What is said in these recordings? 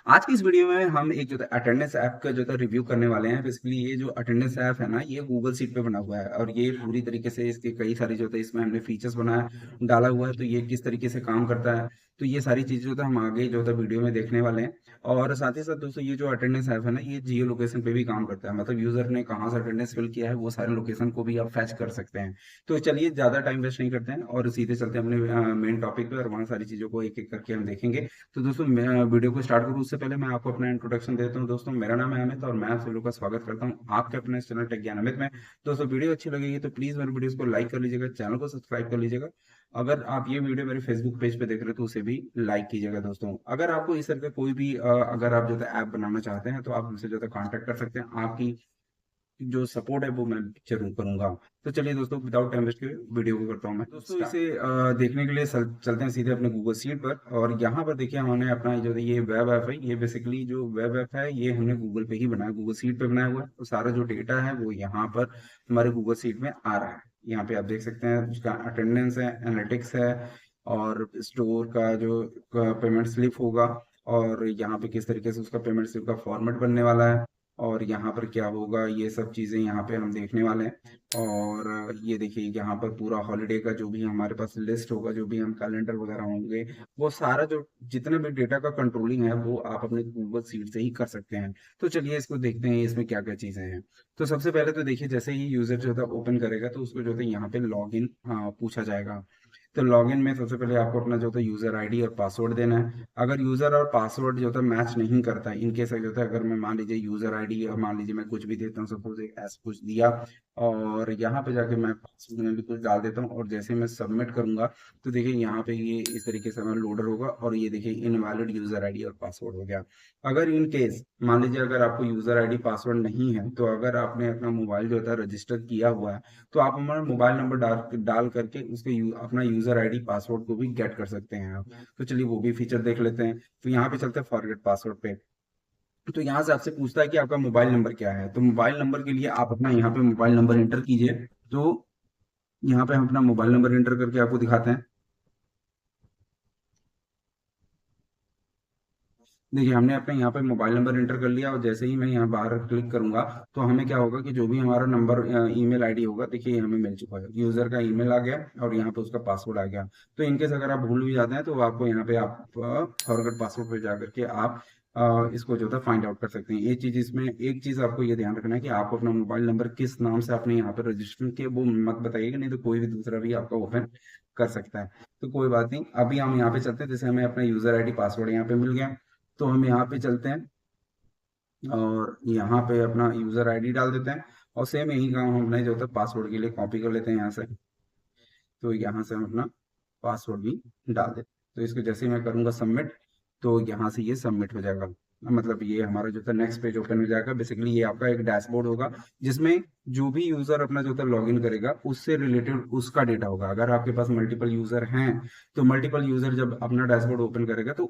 आज की इस वीडियो में हम एक जो था अटेंडेंस ऐप का जो था रिव्यू करने वाले हैं। बेसिकली ये जो अटेंडेंस ऐप है ना, ये गूगल शीट पे बना हुआ है और ये पूरी तरीके से इसके कई सारी जो था इसमें हमने फीचर्स बनाया डाला हुआ है। तो ये किस तरीके से काम करता है, तो ये सारी चीजें जो था हम आगे जो था वीडियो में देखने वाले हैं। और साथ ही साथ दोस्तों, ये जो अटेंडेंस ऐप है ना, ये जियो लोकेशन पे भी काम करता है। मतलब यूजर ने कहाँ से अटेंडेंस फिल किया है वो सारे लोकेशन को भी आप फैच कर सकते हैं। तो चलिए ज्यादा टाइम वेस्ट नहीं करते हैं और सीधे चलते हैं अपने मेन टॉपिक पे, और वहाँ सारी चीजों को एक एक करके हम देखेंगे। तो दोस्तों, मैं वीडियो को स्टार्ट करूँ उससे पहले मैं आपको अपना इंट्रोडक्शन देता हूँ। दोस्तों, मेरा नाम है अमित और मैं आप सभी लोगों का स्वागत करता हूँ आपके अपने इस चैनल टेक ज्ञान अमित में। दोस्तों, वीडियो अच्छी लगेगी तो प्लीज मेरे वीडियोस को लाइक कर लीजिएगा, चैनल को सब्सक्राइब कर लीजिएगा। अगर आप ये वीडियो मेरे फेसबुक पेज पे देख रहे हो तो उसे भी लाइक कीजिएगा। दोस्तों, अगर आपको इस तरह का कोई भी अगर आप जो है ऐप बनाना चाहते हैं तो आप हमसे जो है कांटेक्ट कर सकते हैं। आपकी जो सपोर्ट है वो मैं जरूर करूंगा। तो चलिए दोस्तों, विदाउट टाइम वेस्ट के वीडियो को करता हूँ मैं दोस्तों इसे देखने के लिए चलते हैं सीधे अपने गूगल शीट पर। और यहाँ पर देखिए, हमने अपना जो है ये वेब ऐप है, ये बेसिकली जो वेब ऐप है ये हमने गूगल पे ही बनाया, गूगल शीट पे बनाया हुआ है। तो सारा जो डेटा है वो यहाँ पर हमारे गूगल शीट में आ रहा है। यहाँ पे आप देख सकते हैं उसका अटेंडेंस है, एनालिटिक्स है, और स्टोर का जो पेमेंट स्लिप होगा, और यहाँ पे किस तरीके से उसका पेमेंट स्लिप का फॉर्मेट बनने वाला है, और यहाँ पर क्या होगा, ये सब चीज़ें यहाँ पे हम देखने वाले हैं। और ये देखिए, यहाँ पर पूरा हॉलीडे का जो भी हमारे पास लिस्ट होगा, जो भी हम कैलेंडर वगैरह होंगे, वो सारा जो जितने भी डेटा का कंट्रोलिंग है वो आप अपने गूगल सीट से ही कर सकते हैं। तो चलिए इसको देखते हैं इसमें क्या क्या चीज़ें हैं। तो सबसे पहले तो देखिए, जैसे ही यूजर जो था ओपन करेगा तो उसको जो है यहाँ पे लॉग इन पूछा जाएगा। तो लॉगिन में सबसे पहले आपको अपना जो है यूजर आईडी और पासवर्ड देना है। अगर यूजर और पासवर्ड जो है मैच नहीं करता है, इनकेस जो है अगर मैं मान लीजिए यूजर आईडी और मान लीजिए मैं कुछ भी देता हूँ, सपोज एक ऐसा कुछ दिया, और यहाँ पे जाके मैं पासवर्ड में भी कुछ डाल देता हूँ, और जैसे मैं सबमिट करूंगा तो देखिए यहाँ पे ये इस तरीके से हमारा लोडर होगा, और ये देखिए इनवैलिड यूजर आईडी और पासवर्ड हो गया। अगर इन केस मान लीजिए अगर आपको यूजर आईडी पासवर्ड नहीं है, तो अगर आपने अपना मोबाइल जो है रजिस्टर किया हुआ है, तो आप हमारा मोबाइल नंबर डाल डाल करके उसके अपना यूजर आईडी पासवर्ड को भी गेट कर सकते हैं आप। तो चलिए वो भी फीचर देख लेते हैं। तो यहाँ पे चलते हैं फॉरगेट पासवर्ड पे। तो यहाँ से आपसे पूछता है कि आपका मोबाइल नंबर क्या है। तो मोबाइल नंबर के लिए आप अपना यहाँ पे मोबाइल नंबर एंटर कीजिए। तो यहाँ पे हम अपना मोबाइल नंबर एंटर करके आपको दिखाते हैं। देखिए, हमने अपने यहाँ पे मोबाइल नंबर एंटर कर लिया, और जैसे ही मैं यहाँ बाहर क्लिक करूंगा तो हमें क्या होगा कि जो भी हमारा नंबर ईमेल आईडी होगा, देखिए ये हमें मिल चुका है, यूजर का ईमेल आ गया और यहाँ पे उसका पासवर्ड आ गया। तो इनकेस अगर आप भूल भी जाते हैं तो आपको यहाँ पे आप फॉरगेट पासवर्ड पे जा करके आप इसको जो था फाइंड आउट कर सकते हैं। एक चीज इसमें, एक चीज आपको ये ध्यान रखना है कि आपको अपना मोबाइल नंबर किस नाम से आपने यहाँ पे रजिस्टर किया वो मत बताइएगा, नहीं तो कोई भी दूसरा भी आपका ओपन कर सकता है। तो कोई बात नहीं, अभी हम यहाँ पे चलते हैं। जैसे हमें अपना यूजर आईडी पासवर्ड यहाँ पे मिल गया, तो हम यहाँ पे चलते हैं और यहाँ पे अपना यूजर आईडी डाल देते हैं, और सेम यही काम हम अपने जो होता है पासवर्ड के लिए कॉपी कर लेते हैं यहाँ से। तो यहाँ से हम अपना पासवर्ड भी डाल देते हैं। तो इसको जैसे ही मैं करूँगा सबमिट, तो यहाँ से ये सबमिट हो जाएगा। मतलब ये हमारा जो था नेक्स्ट पेज ओपन हो जाएगा। बेसिकली ये आपका एक डैशबोर्ड होगा, जिसमें जो भी यूजर अपना जो था लॉगिन करेगा उससे रिलेटेड उसका डेटा होगा। अगर आपके पास मल्टीपल यूजर हैं तो मल्टीपल यूजर जब अपना डैशबोर्ड ओपन करेगा तो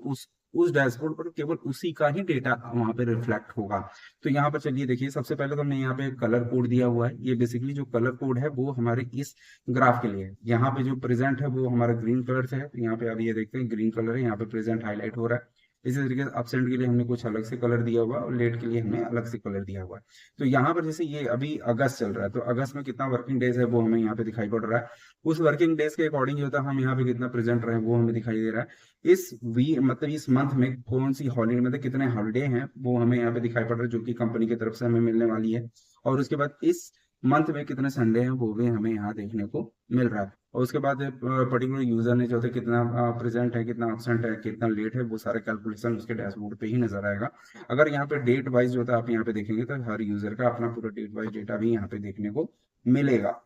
उस डैशबोर्ड पर केवल उसी का ही डेटा वहां पे रिफ्लेक्ट होगा। तो यहाँ पर चलिए देखिए, सबसे पहले तो हमने यहाँ पे कलर कोड दिया हुआ है। ये बेसिकली जो कलर कोड है वो हमारे इस ग्राफ के लिए है। यहाँ पे जो प्रेजेंट है वो हमारा ग्रीन कलर से है, तो यहाँ पे आप ये देखते हैं ग्रीन कलर है, यहाँ पे प्रेजेंट हाईलाइट हो रहा है। इसी तरीके से अपसेंट के लिए हमने कुछ अलग से कलर दिया हुआ है, और लेट के लिए हमने अलग से कलर दिया हुआ है। तो यहाँ पर जैसे ये अभी अगस्त चल रहा है, तो अगस्त में कितना वर्किंग डेज है वो हमें यहाँ पे दिखाई पड़ रहा है। उस वर्किंग डेज के अकॉर्डिंग जो होता है हम यहाँ पे कितना प्रेजेंट रहे वो हमें दिखाई दे रहा है। इस वी मतलब इस मंथ में कौन सी हॉलीडे, मतलब कितने हॉलीडे हैं वो हमें यहाँ पे दिखाई पड़ रहा है, जो कि कंपनी की तरफ से हमें मिलने वाली है। और उसके बाद इस मंथ में कितने संडे हैं वो भी हमें यहाँ देखने को मिल रहा है। और उसके बाद पर्टिकुलर यूजर ने जो है कितना प्रेजेंट है, कितना absent है, कितना लेट है, वो सारे कैलकुलेशन उसके डैशबोर्ड पे ही नजर आएगा। अगर यहाँ पे डेट वाइज जो है आप यहाँ पे देखेंगे तो हर यूजर का अपना पूरा डेट वाइज डेटा भी यहाँ पे देखने को मिलेगा।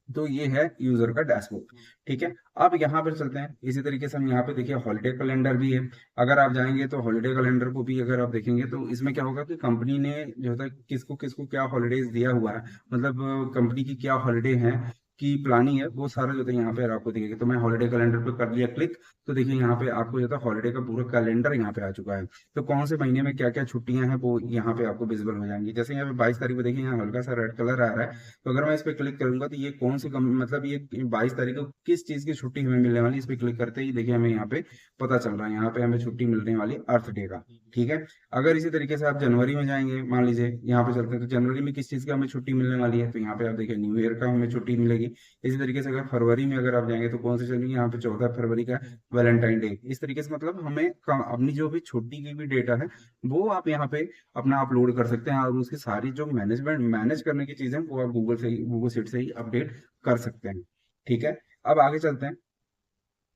तो ये है यूजर का डैशबोर्ड। ठीक है, अब यहाँ पर चलते हैं। इसी तरीके से हम यहाँ पे देखिए हॉलिडे कैलेंडर भी है। अगर आप जाएंगे तो हॉलिडे कैलेंडर को भी अगर आप देखेंगे तो इसमें क्या होगा कि कंपनी ने जो है किसको किसको क्या हॉलीडेज दिया हुआ है, मतलब कंपनी की क्या हॉलीडे हैं, की प्लानिंग है वो सारा जो है यहाँ पे आपको दिखेगा। तो मैं हॉलिडे कैलेंडर पे कर लिया क्लिक, तो देखिए यहाँ पे आपको जो है हॉलिडे का पूरा कैलेंडर यहाँ पे आ चुका है। तो कौन से महीने में क्या क्या छुट्टियां हैं वो यहाँ पे आपको विजिबल हो जाएंगी। जैसे यहाँ पे 22 तारीख को देखिए यहाँ हल्का सा रेड कलर आ रहा है, तो अगर मैं इस पे क्लिक करूंगा तो ये कौन सी मतलब ये 22 तारीख को किस चीज की छुट्टी हमें मिलने वाली है, इस पे क्लिक करते ही देखिए हमें यहाँ पे पता चल रहा है, यहाँ पे हमें छुट्टी मिलने वाली अर्थ डे का। ठीक है। अगर इसी तरीके से आप जनवरी में जाएंगे, मान लीजिए यहाँ पे चलते हैं, तो जनवरी में किस चीज का हमें छुट्टी मिलने वाली है, तो यहाँ पे आप देखिए न्यू ईयर का हमें छुट्टी मिलेगी। इसी तरीके से अगर फरवरी में अगर आप जाएंगे तो कौन सी चलेगी, यहाँ पे 14 फरवरी का वैलेंटाइन डे। इस तरीके से मतलब हमें अपनी जो भी छुट्टी की भी डेटा है वो आप यहाँ पे अपना अपलोड कर सकते हैं, और उसकी सारी जो मैनेज करने की चीजें वो आप गूगल शीट से ही अपडेट कर सकते हैं। ठीक है। अब आगे चलते हैं।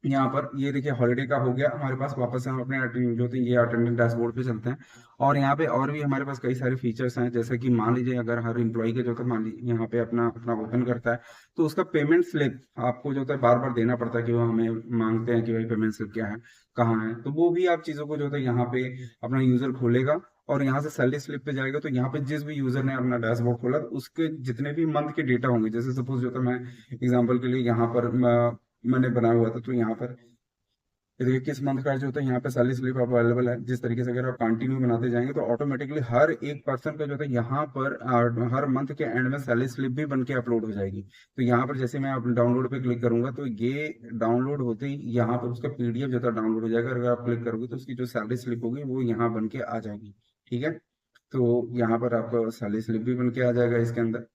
यहाँ पर ये देखिए हॉलीडे का हो गया हमारे पास। वापस से हम अपने जो थे ये अटेंडेंस डैशबोर्ड पे चलते हैं, और यहाँ पे और भी हमारे पास कई सारे फीचर्स हैं। जैसे कि मान लीजिए अगर हर एम्प्लॉय के जो है मान लीजिए यहाँ पे अपना अपना ओपन करता है, तो उसका पेमेंट स्लिप आपको जो है बार बार देना पड़ता है, कि वो हमें मांगते हैं कि भाई पेमेंट स्लिप क्या है, कहाँ है। तो वो भी आप चीज़ों को जो है यहाँ पे अपना यूजर खोलेगा, और यहाँ से सैलरी स्लिप पे जाएगा, तो यहाँ पे जिस भी यूजर ने अपना डैशबोर्ड खोला तो उसके जितने भी मंथ के डेटा होंगे, जैसे सपोज जो था मैं एग्जांपल के लिए यहाँ पर मैंने बनाया हुआ था, तो यहाँ पर ये देखिए किस मंथ का जो होता है यहाँ पे सैलरी स्लिप अवेलेबल है। जिस तरीके से अगर आप कंटिन्यू बनाते जाएंगे तो ऑटोमेटिकली हर एक पर्सन का जो होता है यहाँ पर हर मंथ के एंड में सैलरी स्लिप भी बन के अपलोड हो जाएगी। तो यहाँ पर जैसे मैं डाउनलोड पे क्लिक करूंगा तो ये डाउनलोड होते ही यहाँ पर उसका पीडीएफ जो है डाउनलोड हो जाएगा। अगर आप क्लिक करोगे तो उसकी जो सैलरी स्लिप होगी वो यहाँ बन के आ जाएगी। ठीक है। तो यहाँ पर आपका सैलरी स्लिप भी बन के आ जाएगा इसके अंदर।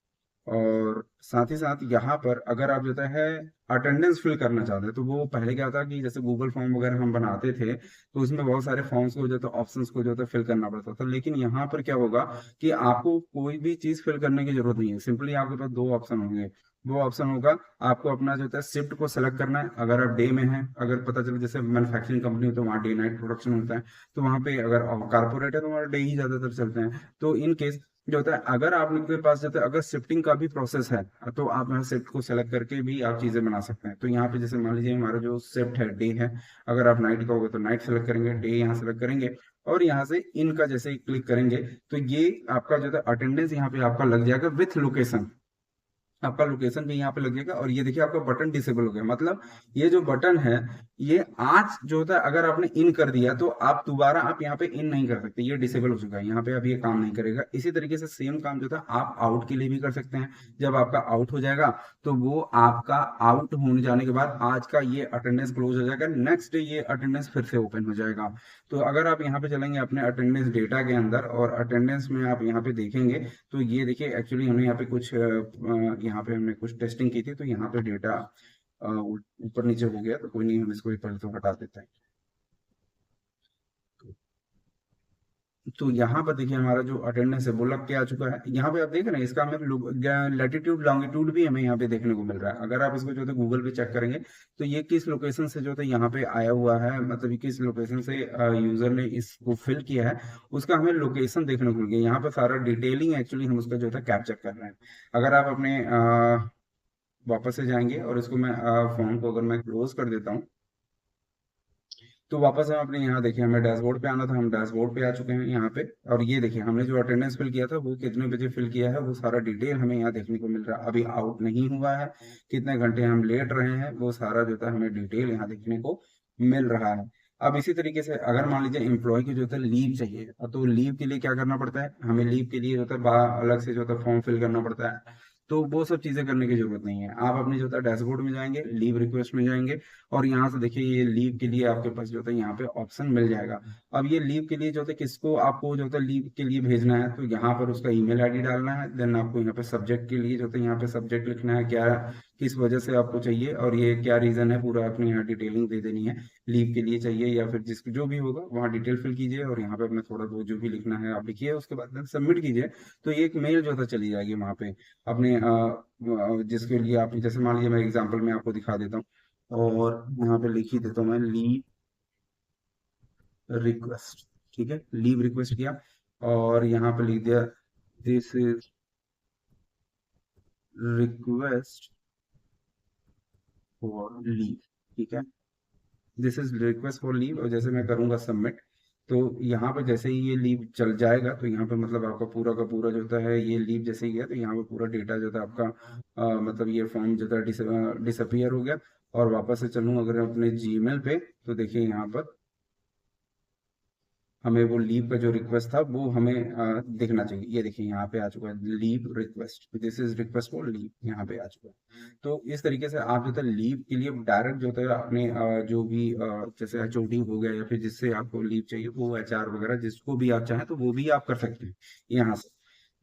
और साथ ही साथ यहाँ पर अगर आप जो है अटेंडेंस फिल करना चाहते हैं, तो वो पहले क्या था कि जैसे गूगल फॉर्म वगैरह हम बनाते थे तो उसमें बहुत सारे फॉर्म्स को जो है ऑप्शंस को जो है फिल करना पड़ता था। लेकिन यहाँ पर क्या होगा कि आपको कोई भी चीज फिल करने की जरूरत नहीं है। सिंपली आपके पास दो ऑप्शन होंगे। वो ऑप्शन होगा, आपको अपना जो है शिफ्ट को सेलेक्ट करना है। अगर आप डे में हैं, अगर पता चले जैसे मैन्युफैक्चरिंग कंपनी हो तो वहाँ डे नाइट प्रोडक्शन होता है, तो वहाँ पे अगर कारपोरेट है तो वहाँ डे ही ज्यादातर चलते हैं। तो इन केस जो होता है अगर आपके पास जो है अगर शिफ्टिंग का भी प्रोसेस है, तो आप यहाँ शिफ्ट को सेलेक्ट करके भी आप चीजें बना सकते हैं। तो यहाँ पे जैसे मान लीजिए हमारा जो शिफ्ट है डे है, अगर आप नाइट का होगा तो नाइट सेलेक्ट करेंगे, डे यहाँ सेलेक्ट करेंगे, और यहाँ से इनका जैसे ही क्लिक करेंगे तो ये आपका जो है अटेंडेंस यहाँ पे आपका लग जाएगा विथ लोकेशन। आपका लोकेशन भी यहाँ पे लगेगा, और ये देखिए आपका बटन डिसेबल हो गया। मतलब ये जो बटन है ये आज जो होता है अगर आपने इन कर दिया तो आप दोबारा आप यहाँ पे इन नहीं कर सकते, ये डिसेबल हो चुका है, यहाँ पे अब ये काम नहीं करेगा। इसी तरीके से सेम काम जो था आप आउट के लिए भी कर सकते हैं। जब आपका आउट हो जाएगा तो वो आपका आउट होने जाने के बाद आज का ये अटेंडेंस क्लोज हो जाएगा, नेक्स्ट डे ये अटेंडेंस फिर से ओपन हो जाएगा। तो अगर आप यहाँ पे चलेंगे अपने अटेंडेंस डेटा के अंदर और अटेंडेंस में आप यहाँ पे देखेंगे, तो ये देखिए एक्चुअली हमने यहाँ पे कुछ यहाँ पे हमने कुछ टेस्टिंग की थी, तो यहाँ पे डेटा ऊपर नीचे हो गया, तो कोई नहीं, हम इसको ऊपर तो हटा देते हैं। तो यहाँ पर देखिए हमारा जो अटेंडेंस है वो लग के आ चुका है। यहाँ पे आप देख रहे हैं इसका हमें लैटिट्यूड लॉन्गिट्यूड भी हमें यहाँ पे देखने को मिल रहा है। अगर आप इसको जो है गूगल पे चेक करेंगे तो ये किस लोकेशन से जो है यहाँ पे आया हुआ है, मतलब ये किस लोकेशन से यूजर ने इसको फिल किया है, उसका हमें लोकेशन देखने को मिल गया। यहाँ पर सारा डिटेलिंग एक्चुअली हम उसका जो है कैप्चर कर रहे हैं। अगर आप अपने वापस से जाएंगे और इसको मैं फॉर्म को अगर मैं क्लोज कर देता हूँ, तो वापस हम अपने यहाँ देखिए हमें डैशबोर्ड पे आना था, हम डैशबोर्ड पे आ चुके हैं यहाँ पे। और ये देखिए हमने जो अटेंडेंस फिल किया था वो कितने बजे फिल किया है वो सारा डिटेल हमें यहाँ देखने को मिल रहा है। अभी आउट नहीं हुआ है, कितने घंटे हम लेट रहे हैं, वो सारा जो था हमें डिटेल यहाँ देखने को मिल रहा है। अब इसी तरीके से अगर मान लीजिए एम्प्लॉय की जो है लीव चाहिए, तो लीव के लिए क्या करना पड़ता है, हमें लीव के लिए जो है अलग से जो है फॉर्म फिल करना पड़ता है। तो वो सब चीजें करने की जरूरत नहीं है। आप अपनी जो है डैशबोर्ड में जाएंगे, लीव रिक्वेस्ट में जाएंगे, और यहाँ से देखिए ये लीव के लिए आपके पास जो है यहाँ पे ऑप्शन मिल जाएगा। अब ये लीव के लिए जो है किसको आपको जो है लीव के लिए भेजना है, तो यहाँ पर उसका ईमेल आईडी डालना है। देन आपको यहाँ पे सब्जेक्ट के लिए जो है यहाँ पे सब्जेक्ट लिखना है, क्या किस वजह से आपको चाहिए और ये क्या रीजन है, पूरा अपनी यहाँ डिटेलिंग दे देनी है। लीव के लिए चाहिए या फिर जिस जो भी होगा वहाँ डिटेल फिल कीजिए, और यहाँ पे अपना थोड़ा बहुत जो भी लिखना है आप लिखिए, उसके बाद सबमिट कीजिए। तो ये एक मेल जो है चली जाएगी वहाँ पे अपने जिसके लिए आप, जैसे मान लीजिए मैं एग्जांपल में आपको दिखा देता हूँ, और यहाँ पे लिख ही देता हूँ मैं लीव रिक्वेस्ट। ठीक है, लीव रिक्वेस्ट किया और यहाँ पे लिख दिया this is request for leave. ठीक है, this is request for leave, और जैसे मैं करूंगा सबमिट, तो यहाँ पे जैसे ही ये लीव चल जाएगा तो यहाँ पे मतलब आपका पूरा का पूरा जो होता है ये लीव जैसे ही गया तो यहाँ पे पूरा डेटा जो था आपका मतलब ये फॉर्म जो था डिसअपियर हो गया। और वापस से चलूँ अगर अपने जीमेल पे, तो देखिए यहाँ पर हमें वो लीव का जो रिक्वेस्ट था वो हमें दिखना चाहिए। ये देखिए यहाँ पे आ चुका है leave request, this is request for leave, यहाँ पे आ चुका है। तो इस तरीके से आप जो है लीव के लिए डायरेक्ट जो है अपने जो भी जैसे एचओडी हो गया या फिर जिससे आपको लीव चाहिए वो एचआर वगैरह जिसको भी आप चाहें तो वो भी आप कर सकते हैं यहाँ से।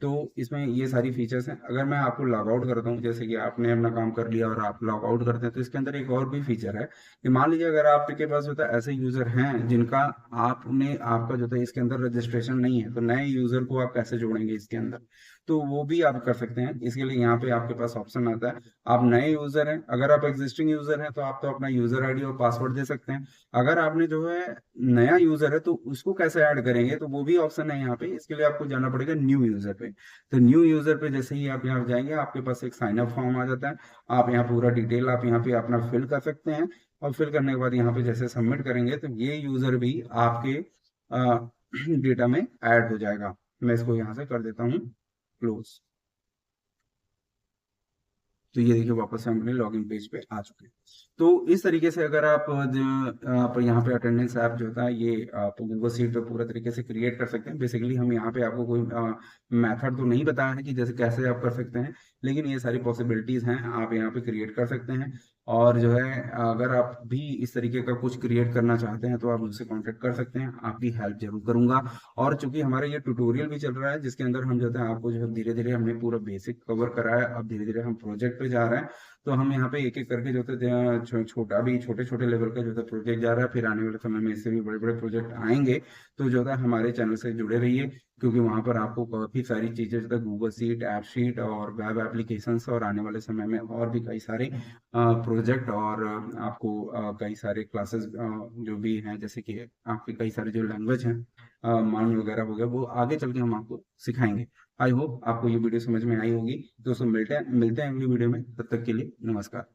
तो इसमें ये सारी फीचर्स हैं। अगर मैं आपको लॉग आउट करता हूँ, जैसे कि आपने अपना काम कर लिया और आप लॉग आउट करते हैं, तो इसके अंदर एक और भी फीचर है कि मान लीजिए अगर आपके पास जो है ऐसे यूजर हैं जिनका आपने आपका जो है इसके अंदर रजिस्ट्रेशन नहीं है, तो नए यूजर को आप कैसे जोड़ेंगे इसके अंदर, तो वो भी आप कर सकते हैं। इसके लिए यहाँ पे आपके पास ऑप्शन आता है, आप नए यूजर हैं, अगर आप एग्जिस्टिंग यूजर हैं तो आप तो अपना यूजर आईडी और पासवर्ड दे सकते हैं। अगर आपने जो है नया यूजर है तो उसको कैसे ऐड करेंगे, तो वो भी ऑप्शन है यहाँ पे। इसके लिए आपको जाना पड़ेगा न्यू यूजर पे। तो न्यू यूजर पे जैसे ही आप यहाँ जाएंगे आपके पास एक साइन अप फॉर्म आ जाता है। आप यहाँ पूरा डिटेल आप यहाँ पे अपना फिल कर सकते हैं, और फिल करने के बाद यहाँ पे जैसे सबमिट करेंगे तो ये यूजर भी आपके डेटा में ऐड हो जाएगा। मैं इसको यहाँ से कर देता हूँ क्लोज। तो ये देखिए वापस से हम अपने लॉगिन पेज पे आ चुके हैं। तो इस तरीके से अगर आप यहाँ पे अटेंडेंस ऐप जो होता है ये आप गूगल शीट पे पूरा तरीके से क्रिएट कर सकते हैं। बेसिकली हम यहाँ पे आपको कोई मेथड तो नहीं बताया है कि जैसे कैसे आप कर सकते हैं, लेकिन ये सारी पॉसिबिलिटीज हैं, आप यहाँ पे क्रिएट कर सकते हैं। और जो है अगर आप भी इस तरीके का कुछ क्रिएट करना चाहते हैं तो आप मुझसे कांटेक्ट कर सकते हैं, आपकी हेल्प जरूर करूंगा। और चूंकि हमारा ये ट्यूटोरियल भी चल रहा है जिसके अंदर हम जो है आपको जो है धीरे धीरे हमने पूरा बेसिक कवर करा है, अब धीरे धीरे हम प्रोजेक्ट पे जा रहे हैं। तो हम यहाँ पे एक एक करके जो है छोटा भी छोटे छोटे लेवल का जो है प्रोजेक्ट जा रहा है, फिर आने वाले समय में इससे भी बड़े बड़े प्रोजेक्ट आएंगे। तो जो है हमारे चैनल से जुड़े रहिए, क्योंकि वहां पर आपको काफी सारी चीजें जो है गूगल शीट, ऐप शीट और वेब एप्लीकेशंस, और आने वाले समय में और भी कई सारे प्रोजेक्ट और आपको कई सारे क्लासेस जो भी हैं, जैसे कि आपके कई सारे जो लैंग्वेज हैं मान वगैरह हो गया, वो आगे चल के हम आपको सिखाएंगे। आई होप आपको ये वीडियो समझ में आई होगी। दोस्तों मिलते हैं अगली वीडियो में, तब तक के लिए नमस्कार।